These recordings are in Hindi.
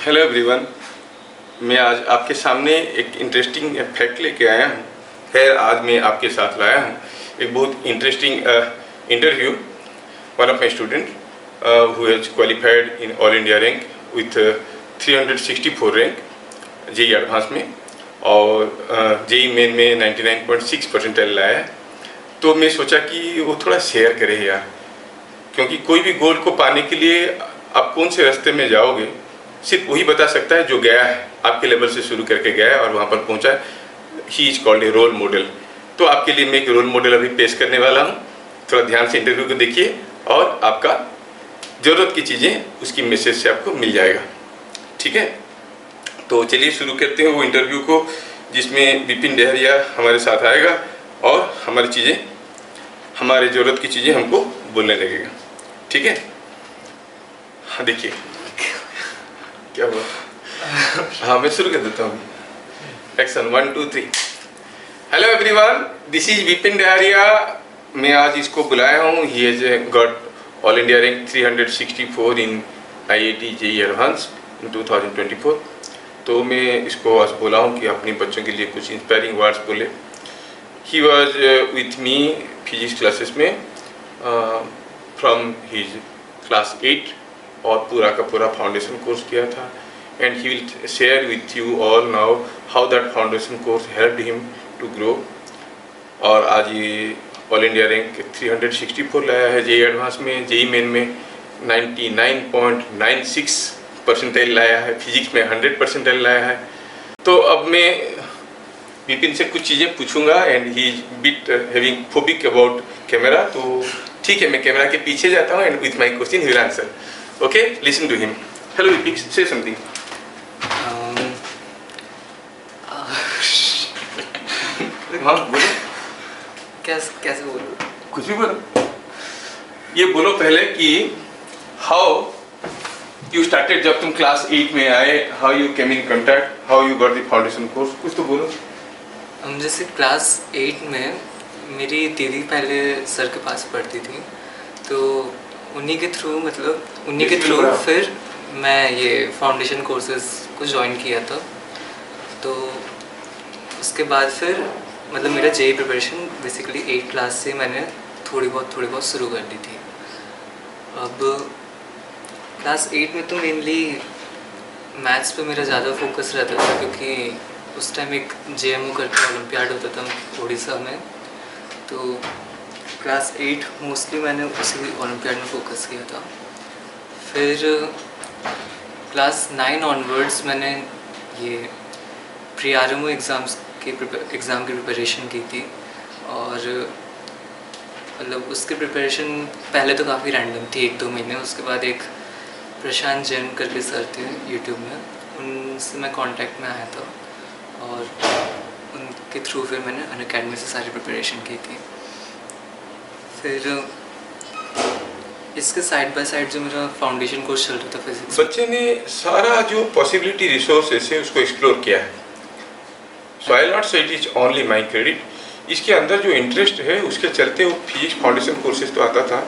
हेलो एवरीवन, मैं आज आपके सामने एक इंटरेस्टिंग फैक्ट लेके आया हूँ। खैर, आज मैं आपके साथ लाया हूँ एक बहुत interesting interview. One of my student who has qualified in all India rank with 364 rank JEE advance में, और जेई मेन में 99.6 परसेंटाइल लाया है। तो मैं सोचा कि वो थोड़ा शेयर करे यार, क्योंकि कोई भी गोल को पाने के लिए आप कौन से रास्ते में जाओगे सिर्फ वही बता सकता है जो गया है, आपके लेवल से शुरू करके गया है और वहाँ पर पहुँचा है। He is called a role model. तो आपके लिए मैं एक रोल मॉडल अभी पेश करने वाला हूँ। थोड़ा ध्यान से इंटरव्यू को देखिए और आपका ज़रूरत की चीज़ें उसकी मैसेज से आपको मिल जाएगा। ठीक है, तो चलिए शुरू करते हैं वो इंटरव्यू को, जिसमें विपिन डहरिया हमारे साथ आएगा और हमारी चीज़ें, हमारे ज़रूरत की चीज़ें हमको बोलने लगेगा। ठीक है, हाँ देखिए क्या हुआ। हाँ, मैं शुरू कर देता हूँ। Action 1 2 3। Hello everyone, this is Vipin Dahariya. मैं आज इसको बुलाया हूँ। He has got all India rank 364 in IIT JEE advance in 2024। तो मैं इसको आज बोला हूँ कि अपने बच्चों के लिए कुछ इंस्पायरिंग वर्ड्स बोले। He was with me physics classes में फ्रॉम हिज क्लास 8 और पूरा का पूरा फाउंडेशन कोर्स किया था। And he will share with you all now how that foundation course helped him to grow. और आज ये ऑल इंडिया रैंक 364 लाया है जेई एडवांस में। जेई मेन में 99.96 परसेंटाइल लाया है। फिजिक्स में 100 परसेंटाइल लाया है। तो अब मैं विपिन से कुछ चीज़ें पूछूंगा and he is bit having phobic about camera. तो ठीक है, मैं कैमरा के पीछे जाता हूँ and with my question he will answer. Okay, listen to him. Hello Vipin, say something. हाँ बोलो। कैसे बोलूं? कुछ भी बोलो। ये बोलो पहले कि हाउ यू स्टार्टेड, जब तुम क्लास 8 में आए, how you came in contact, how you got the foundation course, कुछ तो बोलो। जैसे क्लास 8 में मेरी दीदी पहले सर के पास पढ़ती थी, तो उन्हीं के थ्रू फिर मैं ये फाउंडेशन कोर्सेज को ज्वाइन किया था। तो उसके बाद फिर मतलब मेरा जेई प्रिपरेशन बेसिकली 8 क्लास से मैंने थोड़ी बहुत शुरू कर दी थी। अब क्लास 8 में तो मेनली मैथ्स पे मेरा ज़्यादा फोकस रहता था, क्योंकि उस टाइम एक JMO करके ओलंपियाड होता था उड़ीसा में। तो क्लास 8 मोस्टली मैंने उसी ओलंपियाड में फोकस किया था। फिर क्लास 9 ऑनवर्ड्स मैंने ये प्री RMO एग्ज़ाम की प्रिपरेशन की थी। और मतलब उसकी प्रिपरेशन पहले तो काफ़ी रैंडम थी, 1-2 महीने। उसके बाद एक प्रशांत जैन करके सर थे यूट्यूब में, उनसे मैं कांटेक्ट में आया था और उनके थ्रू फिर मैंने अनअकैडमी से सारी प्रिपरेशन की थी। फिर इसके साइड बाय साइड जो मेरा फाउंडेशन कोर्स चल रहा था फिजिक्स, बच्चे ने सारा जो पॉसिबिलिटी रिसोर्सेस है उसको एक्सप्लोर किया है। सो आई नॉट से it is only my credit. इसके अंदर जो इंटरेस्ट है उसके चलते वो फिजिक्स फाउंडेशन कोर्सेज तो आता था,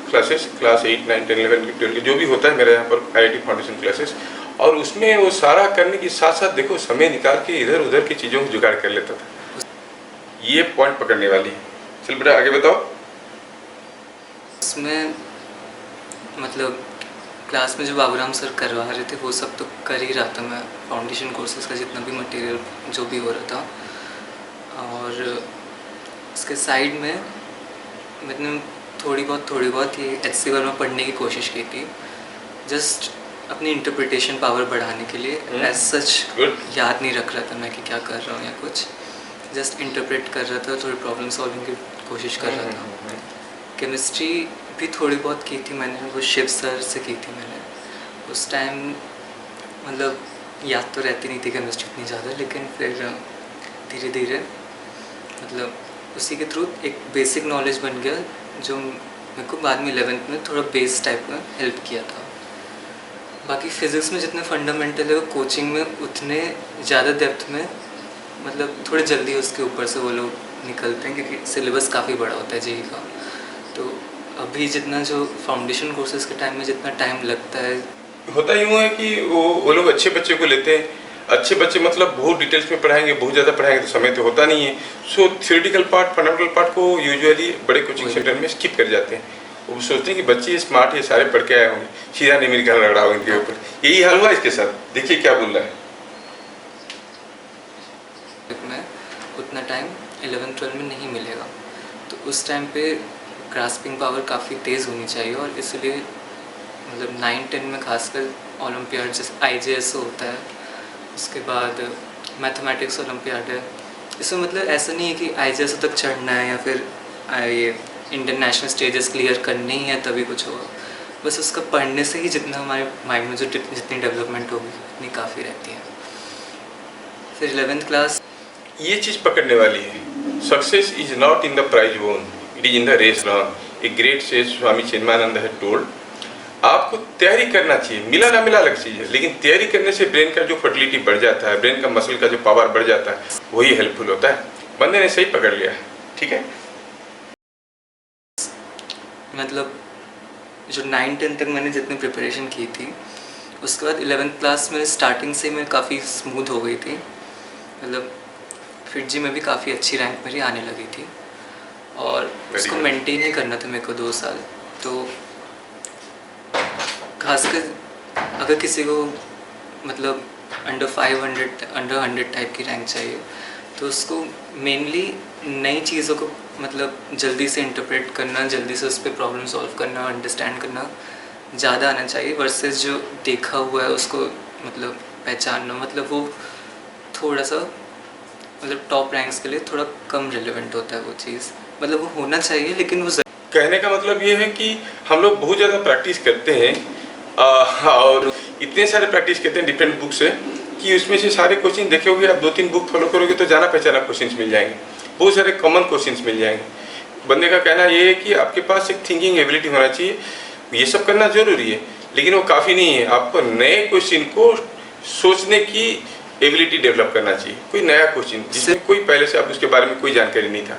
क्लासेस क्लास 8 9 10 11 12 जो भी होता है मेरे यहाँ पर IIT फाउंडेशन क्लासेस, और उसमें वो सारा करने के साथ साथ देखो समय निकाल के इधर उधर की चीज़ों को जुगाड़ कर लेता था। ये पॉइंट पकड़ने वाली है। चल बेटा आगे बताओ। इसमें मतलब क्लास में जो बाबूराम सर करवा रहे थे वो सब तो कर ही रहा था मैं, फाउंडेशन कोर्सेज का जितना भी मटेरियल जो भी हो रहा था। और इसके साइड में मैंने थोड़ी बहुत ये HCL में पढ़ने की कोशिश की थी, जस्ट अपनी इंटरप्रिटेशन पावर बढ़ाने के लिए। एज सच याद नहीं रख रहा था मैं कि क्या कर रहा हूँ या कुछ, जस्ट इंटरप्रेट कर रहा था, थोड़ी प्रॉब्लम सॉल्विंग की कोशिश कर रहा था। केमिस्ट्री भी थोड़ी बहुत की थी मैंने, वो शिव सर से की थी मैंने। उस टाइम मतलब याद तो रहती नहीं थी केमिस्ट्री इतनी ज़्यादा, लेकिन फिर धीरे धीरे मतलब उसी के थ्रू एक बेसिक नॉलेज बन गया, जो मेरे को बाद में 11th में थोड़ा बेस टाइप में हेल्प किया था। बाकी फ़िज़िक्स में जितने फंडामेंटल है वो कोचिंग में उतने ज़्यादा डेप्थ में मतलब थोड़े जल्दी उसके ऊपर से वो लोग निकलते हैं, क्योंकि सिलेबस काफ़ी बड़ा होता है जेई का। तो अभी जितना जो फाउंडेशन कोर्सेज़ के टाइम में जितना टाइम लगता है होता यूँ है कि वो लोग अच्छे बच्चे को लेते हैं, अच्छे बच्चे मतलब बहुत डिटेल्स में पढ़ाएंगे, बहुत ज़्यादा पढ़ाएंगे तो समय तो होता नहीं है। सो थ्योरेटिकल पार्ट, फंडामेंटल पार्ट को यूजुअली बड़े कोचिंग सेंटर में स्किप कर जाते हैं। वो सोचते हैं कि बच्चे स्मार्ट है, सारे पढ़ के आए होंगे, सीधा न्यूमेरिकल रगड़ा होगा इनके ऊपर। यही हाल हुआ इसके साथ, देखिए क्या बोल रहा है। में उतना टाइम 11-12 में नहीं मिलेगा, तो उस टाइम पे ग्रास्पिंग पावर काफ़ी तेज़ होनी चाहिए, और इसलिए मतलब 9-10 में खासकर ओलंपियाड जैसे IJS होता है, उसके बाद मैथमेटिक्स ओलंपियाड है। इसमें मतलब ऐसा नहीं है कि IJS तक चढ़ना है या फिर ये इंडियन नेशनल स्टेजेस क्लियर करनी ही है तभी कुछ होगा। बस उसका पढ़ने से ही जितना हमारे माइंड में जो जितनी डेवलपमेंट होगी उतनी काफ़ी रहती है। फिर 11th क्लास ये चीज़ पकड़ने वाली है, success is not in the prize won, it is in the race run. A great sage Swami Chinmayananda है टोल्ड। आपको तैयारी करना चाहिए, मिला ना मिला अलग चीज़ है, लेकिन तैयारी करने से ब्रेन का जो फर्टिलिटी बढ़ जाता है, ब्रेन का मसल का जो पावर बढ़ जाता है, वही हेल्पफुल होता है। बंदे ने सही पकड़ लिया, ठीक है। मतलब जो 9-10 तक मैंने जितनी प्रिपरेशन की थी, उसके बाद 11th क्लास में स्टार्टिंग से मैं काफ़ी स्मूथ हो गई थी। मतलब FIITJEE में भी काफ़ी अच्छी रैंक मेरी आने लगी थी, और उसको मेंटेन ही करना था मेरे को 2 साल। तो खासकर अगर किसी को मतलब अंडर 500 अंडर 100 टाइप की रैंक चाहिए, तो उसको मेनली नई चीज़ों को मतलब जल्दी से इंटरप्रेट करना, जल्दी से उस पर प्रॉब्लम सॉल्व करना, अंडरस्टैंड करना ज़्यादा आना चाहिए, वर्सेस जो देखा हुआ है उसको मतलब पहचानना। मतलब वो थोड़ा सा मतलब टॉप रैंक्स के लिए थोड़ा कम रिलेवेंट होता है वो चीज़। मतलब वो होना चाहिए, लेकिन वो कहने का मतलब ये है कि हम लोग बहुत ज़्यादा प्रैक्टिस करते हैं, और इतने सारे प्रैक्टिस करते हैं डिफरेंट बुक से कि उसमें से सारे क्वेश्चन देखोगे, आप 2-3 बुक फॉलो करोगे तो जाना पहचाना क्वेश्चंस मिल जाएंगे, बहुत सारे कॉमन क्वेश्चंस मिल जाएंगे। बंदे का कहना ये है कि आपके पास एक थिंकिंग एबिलिटी होना चाहिए, ये सब करना जरूरी है, लेकिन वो काफ़ी नहीं है। आपको नए क्वेश्चन को सोचने की एबिलिटी डेवलप करना चाहिए। कोई नया क्वेश्चन जिसमें कोई पहले से आप उसके बारे में कोई जानकारी नहीं था।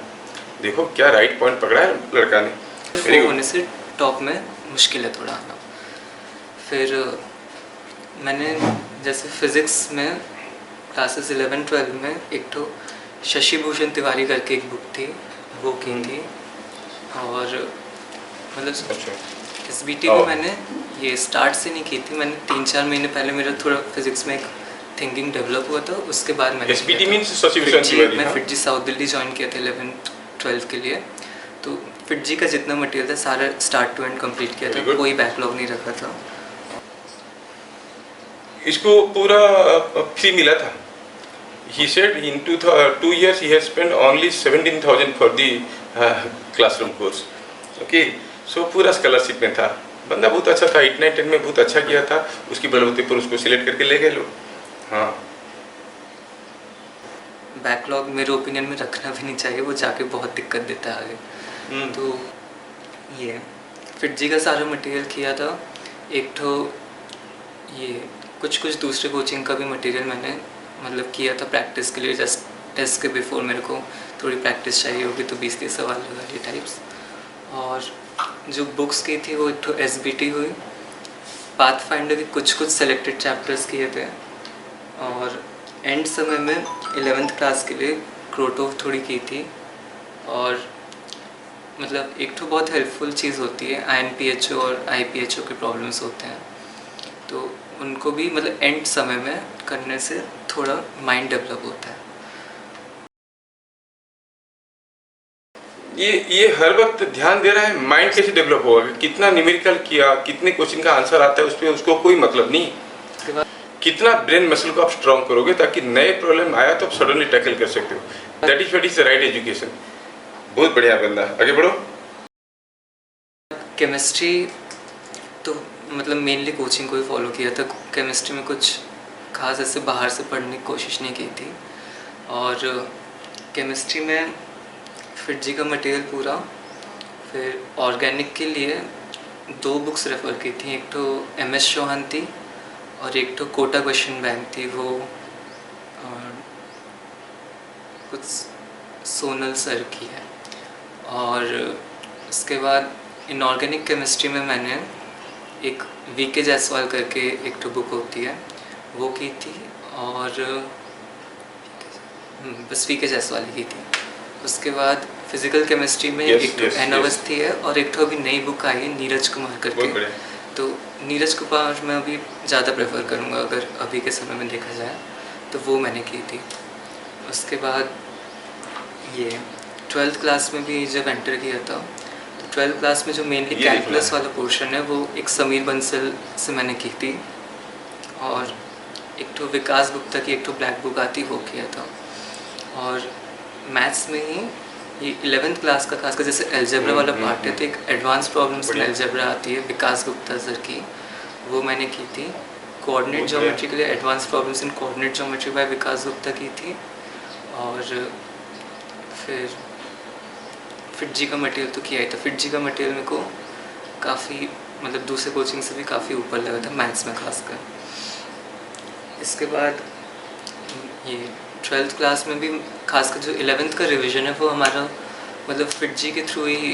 देखो क्या राइट पॉइंट पकड़ा है लड़का ने। होने से टॉप में मुश्किल है थोड़ा आना। फिर मैंने जैसे फिज़िक्स में क्लासेस 11-12 में एक तो शशि भूषण तिवारी करके एक बुक थी, वो की थी। और मतलब SBT में मैंने ये स्टार्ट से नहीं की थी, मैंने 3-4 महीने पहले मेरा थोड़ा फिज़िक्स में एक थिंकिंग डेवलप हुआ था, उसके बाद मैंने SBT मींस शशि भूषण तिवारी। मैं FIITJEE साउथ दिल्ली ज्वाइन किया था 11th-12 के लिए। तो FIITJEE का जितना मटेरियल था सारा स्टार्ट टू एंड कंप्लीट किया था, कोई बैकलॉग नहीं रखा था। इसको पूरा फ्री मिला था। He said in 2 years he has spent only 17,000 for the classroom course. Okay, so पूरा स्कॉलरशिप में था। बंदा बहुत अच्छा था, 8-9-10 में बहुत अच्छा किया था, उसकी बलबूते पर उसको सिलेक्ट करके ले गए लोग। हाँ, बैकलॉग मेरे ओपिनियन में रखना भी नहीं चाहिए, वो जाके बहुत दिक्कत देता है आगे। तो ये FIITJEE का सारा मटेरियल किया था। एक तो ये कुछ दूसरे कोचिंग का भी मटेरियल मैंने मतलब किया था प्रैक्टिस के लिए, जस्ट टेस्ट के बिफोर मेरे को थोड़ी प्रैक्टिस चाहिए होगी तो 20-30 सवाल लगा ये टाइप्स। और जो बुक्स की थी वो एक तो SBT हुई, पाथफाइंडर के कुछ सेलेक्टेड चैप्टर्स किए थे, और एंड समय में 11th क्लास के लिए क्रोटोव थोड़ी की थी। और मतलब एक तो बहुत हेल्पफुल चीज़ होती है, INPHO और IPHO के प्रॉब्लम्स होते हैं, तो उनको भी मतलब एंड समय में करने से थोड़ा माइंड डेवलप होता है। ये हर वक्त ध्यान दे रहा है माइंड कैसे डेवलप होगा, कितना न्यूमेरिकल किया, कितने क्वेश्चन का आंसर आता है उस पर उसको कोई मतलब नहीं। उसके बाद कितना ब्रेन मसल को आप स्ट्रॉन्ग करोगे ताकि नए प्रॉब्लम आया तो आप सडनली टैकल कर सकते हो। That is what is the right education. बहुत बढ़िया बंदा, आगे बढ़ो। केमिस्ट्री तो मतलब मेनली कोचिंग को ही फॉलो किया था। केमिस्ट्री में कुछ खास ऐसे बाहर से पढ़ने की कोशिश नहीं की थी। और केमिस्ट्री में FIITJEE का मटेरियल पूरा, फिर ऑर्गेनिक के लिए 2 बुक्स रेफ़र की थी, एक तो MS चौहान थी और एक तो कोटा क्वेश्चन बैंक थी, वो कुछ सोनल सर की है। और उसके बाद इनऑर्गेनिक केमिस्ट्री में मैंने एक वीके जायसवाल करके एक तो बुक होती है वो की थी, और बस वीके जायसवाल की थी। उसके बाद फिजिकल केमिस्ट्री में एक तो एनावस्थी है, और एक तो अभी नई बुक आई है नीरज कुमार करके। तो नीरज कुमार मैं अभी ज़्यादा प्रेफर करूँगा अगर अभी के समय में देखा जाए, तो वो मैंने की थी। उसके बाद ये 12th क्लास में भी जब एंटर किया था, तो 12th क्लास में जो मेनली कैलकुलस वाला पोर्शन है वो एक समीर बंसल से मैंने की थी, और एक तो विकास गुप्ता की एक तो ब्लैक बुक आती वो किया था। और मैथ्स में ही ये 11th क्लास का खासकर जैसे एल्जेब्रा वाला पार्ट है, तो एक एडवांस प्रॉब्लम्स इन एल्जेब्रा आती है विकास गुप्ता सर की, वो मैंने की थी। कोऑर्डिनेट ज्योमेट्री के लिए advance problems in coordinate geometry by Vikas Gupta की थी। और फिर फिटजी का मटेरियल तो किया ही था। फिटजी का मटेरियल मेरे को काफ़ी मतलब दूसरे कोचिंग से भी काफ़ी ऊपर लगा था मैथ्स में खासकर। इसके बाद ये 12th क्लास में भी खासकर जो 11th का रिवीजन है वो हमारा मतलब फिटजी के थ्रू ही,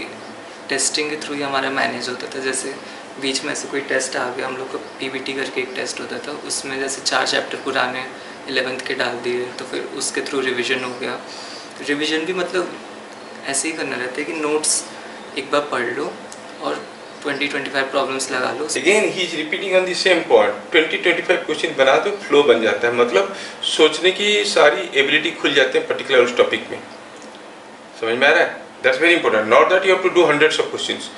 टेस्टिंग के थ्रू ही हमारा मैनेज होता था। जैसे बीच में ऐसे कोई टेस्ट आ गया, हम लोग का पीबीटी करके एक टेस्ट होता था, उसमें जैसे 4 चैप्टर पुराने 11th के डाल दिए, तो फिर उसके थ्रू रिवीजन हो गया। रिवीजन भी मतलब ऐसे ही करना रहता है कि नोट्स एक बार पढ़ लो और 20-25 प्रॉब्लम्स लगा लो। Again he is repeating on the same point, 20-25 question बना दो, फ्लो बन जाता है, मतलब सोचने की सारी एबिलिटी खुल जाते हैं पर्टिकुलर उस टॉपिक में। समझ में आ रहा है? That's very important, not that you have to do hundreds of questions.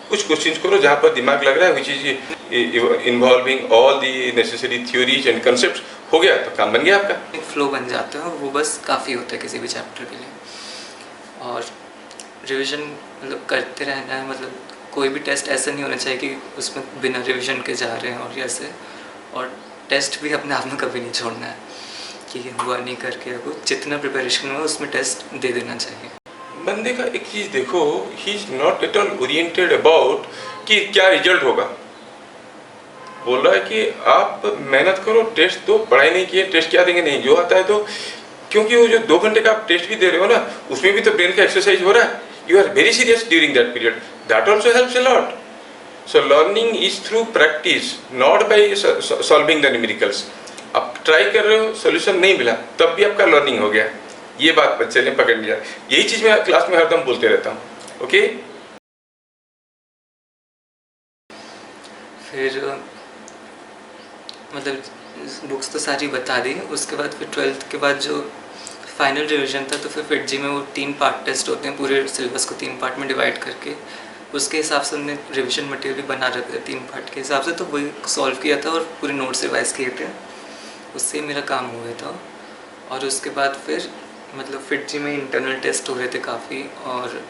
कुछ क्वेश्चंस करो जहाँ पर दिमाग लग रहा है, which is involving all the necessary theories and concept, हो गया तो काम बन गया आपका। एक फ्लो बन जाता है, वो बस काफ़ी होता है किसी भी चैप्टर के लिए। और रिवीजन मतलब करते रहना है, मतलब कोई भी टेस्ट ऐसा नहीं होना चाहिए कि उसमें बिना रिवीजन के जा रहे हैं और ऐसे। और टेस्ट भी अपने आप में कभी नहीं छोड़ना है कि हुआ नहीं करके, आपको जितना प्रिपरेशन हो उसमें टेस्ट दे देना चाहिए। बंदे का एक चीज़ देखो, he is not at all oriented about कि क्या रिजल्ट होगा। बोल रहा है कि आप मेहनत करो, टेस्ट दो, पढ़ाई नहीं किए टेस्ट क्या देंगे, नहीं जो आता है तो। क्योंकि वो जो 2 घंटे का आप टेस्ट भी दे रहे हो ना, उसमें भी तो ब्रेन का एक्सरसाइज हो रहा है। You are very serious during that period, that also helps a lot. So learning is through practice, not by solving the numericals. आप ट्राई कर रहे हो, सोल्यूशन नहीं मिला, तब भी आपका लर्निंग हो गया। ये बात बच्चे ने पकड़ लिया। यही चीज मैं क्लास में हरदम बोलते रहता हूँ। ओके, फिर मतलब बुक्स तो सारी बता दी। उसके बाद फिर 12th के बाद जो फाइनल रिवीजन था, तो फिर फिटजी में वो 3 पार्ट टेस्ट होते हैं, पूरे सिलेबस को 3 पार्ट में डिवाइड करके। उसके हिसाब से हमने रिवीजन मटेरियल भी बना रखा है 3 पार्ट के हिसाब से, तो वही सॉल्व किया था और पूरे नोट्स रिवाइज किए थे, उससे मेरा काम हो गया था। और उसके बाद फिर मतलब फिटजी में इंटरनल टेस्ट हो रहे थे काफ़ी, और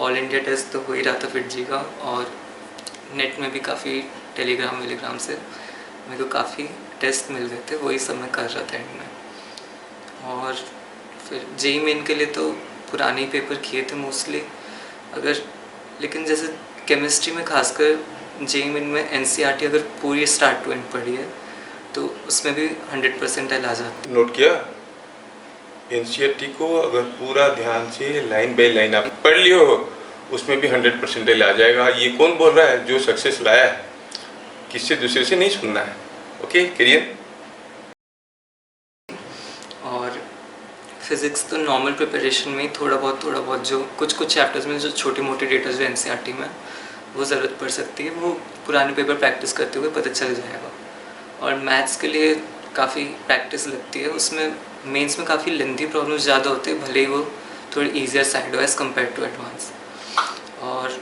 ऑल इंडिया टेस्ट तो हो ही रहा था फिटजी का, और नेट में भी काफ़ी टेलीग्राम वेलीग्राम से मेरे को काफ़ी टेस्ट मिल गए थे, वही सब मैं कर रहा था एंड में। और फिर जेई मेन के लिए तो पुराने ही पेपर किए थे मोस्टली, अगर लेकिन जैसे केमिस्ट्री में खासकर जेई मेन में एनसीईआरटी अगर पूरी स्टार्ट टू एंड पढ़ी है तो उसमें भी 100% आ जाती है। नोट किया, एनसीईआरटी को अगर पूरा ध्यान से लाइन बाय लाइन आप पढ़ लियो, उसमें भी 100% आ जाएगा। ये कौन बोल रहा है? जो सक्सेस लाया है, किससे दूसरे से नहीं सुनना है। Okay, career. और फिज़िक्स तो नॉर्मल प्रिपरेशन में ही थोड़ा बहुत जो कुछ चैप्टर्स में जो छोटे मोटे डेटा जो एनसीईआरटी में वो ज़रूरत पड़ सकती है, वो पुराने पेपर प्रैक्टिस करते हुए पता चल जाएगा। और मैथ्स के लिए काफ़ी प्रैक्टिस लगती है, उसमें मेंस में काफ़ी लेंथी प्रॉब्लम्स ज़्यादा होते हैं, भले ही वो थोड़ी ईजियर साइड हो एज़ कम्पेयर टू एडवांस। और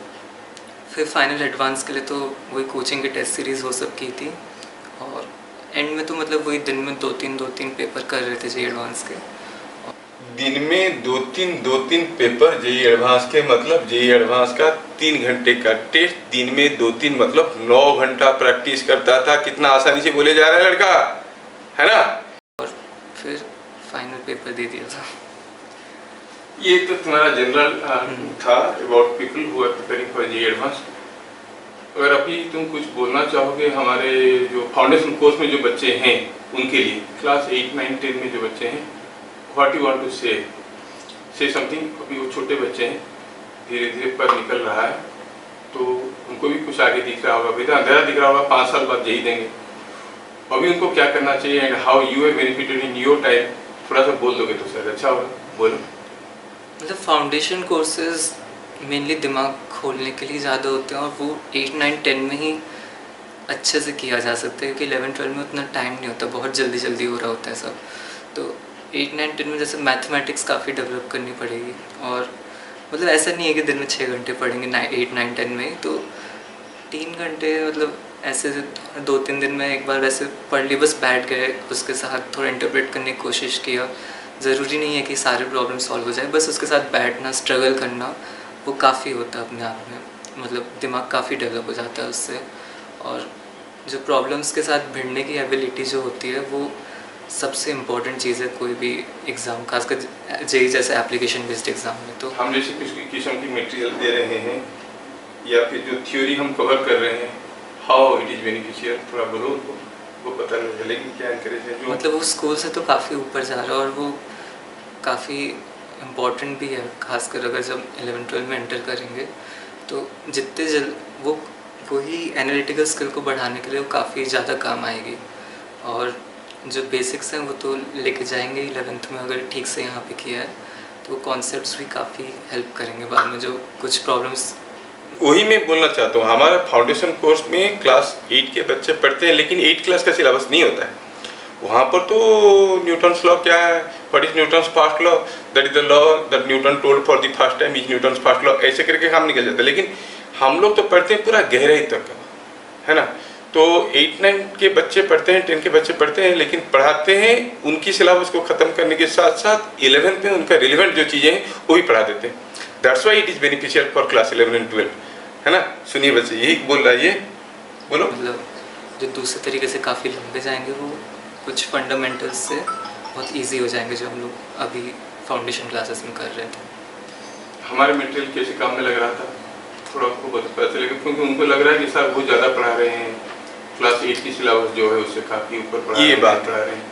फिर फाइनल एडवांस के लिए तो वही कोचिंग की टेस्ट सीरीज़ वो सब की थी, और एंड में तो मतलब वही दिन में 2-3 पेपर कर रहे थे जेईई एडवांस के। दिन में 2-3 पेपर जेईई एडवांस के, मतलब जेईई एडवांस का 3 घंटे का टेस्ट, दिन में 2-3 मतलब 9 घंटा प्रैक्टिस करता था। कितना आसानी से बोले जा रहा है लड़का, है ना? और फिर फाइनल पेपर दे दिया था। ये तो तुम्हारा जनरल था about people who are preparing for JEE advance. अगर अभी तुम कुछ बोलना चाहोगे हमारे जो फाउंडेशन कोर्स में जो बच्चे हैं उनके लिए, क्लास 8, 9, 10 में जो बच्चे हैं, what you want to say something. अभी वो छोटे बच्चे हैं, धीरे धीरे पर निकल रहा है, तो उनको भी कुछ आगे दिख रहा होगा, बेटा अंधेरा दिख रहा होगा, 5 साल बाद यही देंगे। अभी उनको क्या करना चाहिए and how you have benefited in your time, थोड़ा सा बोल दोगे तो सर अच्छा होगा। बोलो। मतलब फाउंडेशन कोर्सेज मेनली दिमाग खोलने के लिए ज़्यादा होते हैं और वो 8, 9, 10 में ही अच्छे से किया जा सकता है, क्योंकि 11, 12 में उतना टाइम नहीं होता, बहुत जल्दी जल्दी हो रहा होता है सब। तो 8, 9, 10 में जैसे मैथमेटिक्स काफ़ी डेवलप करनी पड़ेगी, और मतलब ऐसा नहीं है कि दिन में 6 घंटे पढ़ेंगे 8, 9, 10 में, तो 3 घंटे मतलब ऐसे 2-3 दिन में एक बार वैसे पढ़ ली, बस बैठ गए, उसके साथ थोड़ा इंटरप्रेट करने की कोशिश किया। ज़रूरी नहीं है कि सारे प्रॉब्लम सॉल्व हो जाए, बस उसके साथ बैठना, स्ट्रगल करना, वो काफ़ी होता है अपने आप में, मतलब दिमाग काफ़ी डेवलप हो जाता है उससे। और जो प्रॉब्लम्स के साथ भिड़ने की एबिलिटी जो होती है वो सबसे इम्पोर्टेंट चीज़ है कोई भी एग्ज़ाम, खासकर जेई जैसे एप्लीकेशन बेस्ड एग्ज़ाम में। तो हम जैसे किस किस्म की मटेरियल दे रहे हैं या फिर जो थ्योरी हम कवर कर रहे हैं, हाउ इट इज़ बेनिफिशियल, थोड़ा बोलो उनको, वो पता नहीं चलेगी क्या इंकरेज है जो मतलब वो स्कूल से तो काफ़ी ऊपर जा रहा है और वो काफ़ी इम्पोर्टेंट भी है, खासकर अगर जब 11, 12 में एंटर करेंगे तो जितने वो वही एनालिटिकल स्किल को बढ़ाने के लिए वो काफ़ी ज़्यादा काम आएगी। और जो बेसिक्स हैं वो तो लेके जाएंगे 11th में, अगर ठीक से यहाँ पे किया है तो कॉन्सेप्ट्स भी काफ़ी हेल्प करेंगे बाद में, जो कुछ प्रॉब्लम्स। वही मैं बोलना चाहता हूँ, हमारा फाउंडेशन कोर्स में क्लास 8 के बच्चे पढ़ते हैं, लेकिन 8 क्लास का सिलेबस नहीं होता है। वहाँ पर तो न्यूटन्स लॉ क्या है, what is Newton's first law, that is the law that Newton told for the first time is Newton's first law, ऐसे करके काम निकल जाता है। लेकिन हम लोग तो पढ़ते हैं पूरा गहराई तक, है ना। तो 8, 9 के बच्चे पढ़ते हैं, 10 के बच्चे पढ़ते हैं, लेकिन पढ़ाते हैं उनकी सिलेबस को ख़त्म करने के साथ साथ 11th में उनका रिलेवेंट जो चीज़ें हैं वो भी पढ़ा देते हैं। That's why it is beneficial for class 11 and 12, है ना। सुनिए बच्चे, यही बोल रहा है, ये बोलो। मतलब जो दूसरे तरीके से काफ़ी लंबे जाएंगे वो कुछ फंडामेंटल्स से बहुत इजी हो जाएंगे, जो हम लोग अभी फाउंडेशन क्लासेस में कर रहे थे। हमारे मटेरियल कैसे काम में लग रहा था, थोड़ा आपको पता चलेगा, क्योंकि उनको लग रहा है कि सर बहुत ज़्यादा पढ़ा रहे हैं, क्लास 8 की सिलेबस जो है उससे काफ़ी ऊपर पढ़ा रहे हैं।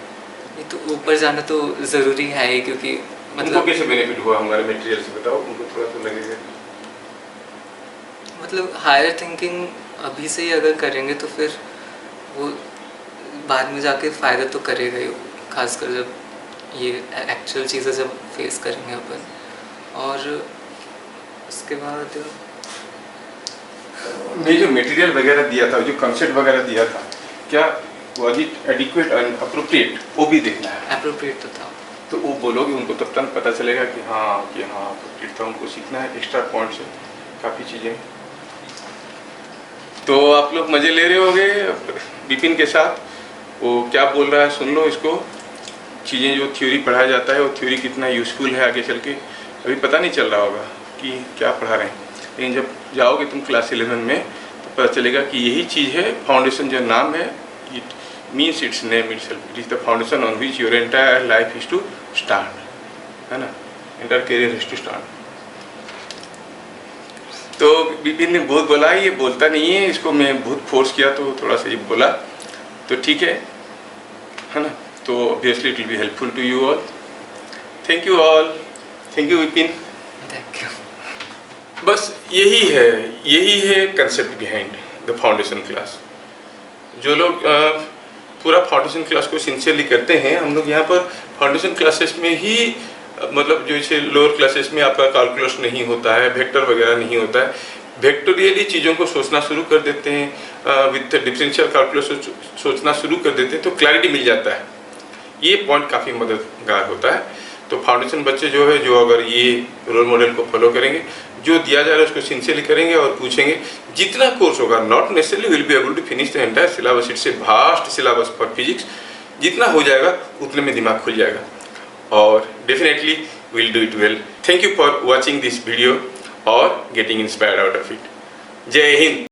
ये तो ऊपर जाना तो ज़रूरी है ही, क्योंकि मतलब उनको कैसे बेनिफिट हुआ हमारे मटेरियल से, बताओ उनको थोड़ा तो लगेगा। मतलब हायर थिंकिंग अभी से ही अगर करेंगे तो फिर वो बाद में जाके फ़ायदा तो करेगा ही, खासकर जब ये एक्चुअल चीज़ें जब फेस करेंगे अपन। और उसके बाद मैं जो मटेरियल वगैरह दिया था, जो कंसेप्ट वगैरह दिया था, क्या was it adequate and appropriate, वो भी देखना है। अप्रोप्रिएट तो था, तो वो बोलोगे उनको, तब तक पता चलेगा कि हाँ अप्रोप्रिएट था, उनको सीखना है एक्स्ट्रा पॉइंट से काफ़ी चीज़ें। तो आप लोग मज़े ले रहे होगे विपिन के साथ, वो क्या बोल रहा है सुन लो इसको। चीज़ें जो थ्योरी पढ़ाया जाता है वो थ्योरी कितना यूज़फुल है आगे चल के, अभी पता नहीं चल रहा होगा कि क्या पढ़ा रहे हैं, लेकिन जब जाओगे तुम क्लास 11 में तो पता चलेगा कि यही चीज़ है। फाउंडेशन जो नाम है, it means its name itself, it is the foundation on which your entire life is to start, है ना, entire career is to start. तो विपिन ने बहुत बोला, ये बोलता नहीं है, इसको मैं बहुत फोर्स किया तो थोड़ा सा ये बोला, तो ठीक है ना। तो obviously it will be helpful to you all. Thank you all, thank you Vipin, thank you. बस यही है concept behind the foundation class. जो लोग पूरा फाउंडेशन क्लास को सिंसियरली करते हैं, हम लोग यहाँ पर फाउंडेशन क्लासेस में ही मतलब जो इसे लोअर क्लासेस में आपका कैलकुलस नहीं होता है, वेक्टर वगैरह नहीं होता है, वेक्टोरियली चीज़ों को सोचना शुरू कर देते हैं, विद डिफरेंशियल कैलकुलस सोचना शुरू कर देते हैं, तो क्लैरिटी मिल जाता है। ये पॉइंट काफ़ी मददगार होता है। तो फाउंडेशन बच्चे जो है, जो अगर ये रोल मॉडल को फॉलो करेंगे, जो दिया जा रहा है उसको सिंसियरली करेंगे और पूछेंगे, जितना कोर्स होगा, not necessarily will be able to finish the entire syllabus, it's a vast syllabus for physics, जितना हो जाएगा उतने में दिमाग खुल जाएगा और definitely will do it well. Thank you for watching this video और getting inspired out of it. जय हिंद।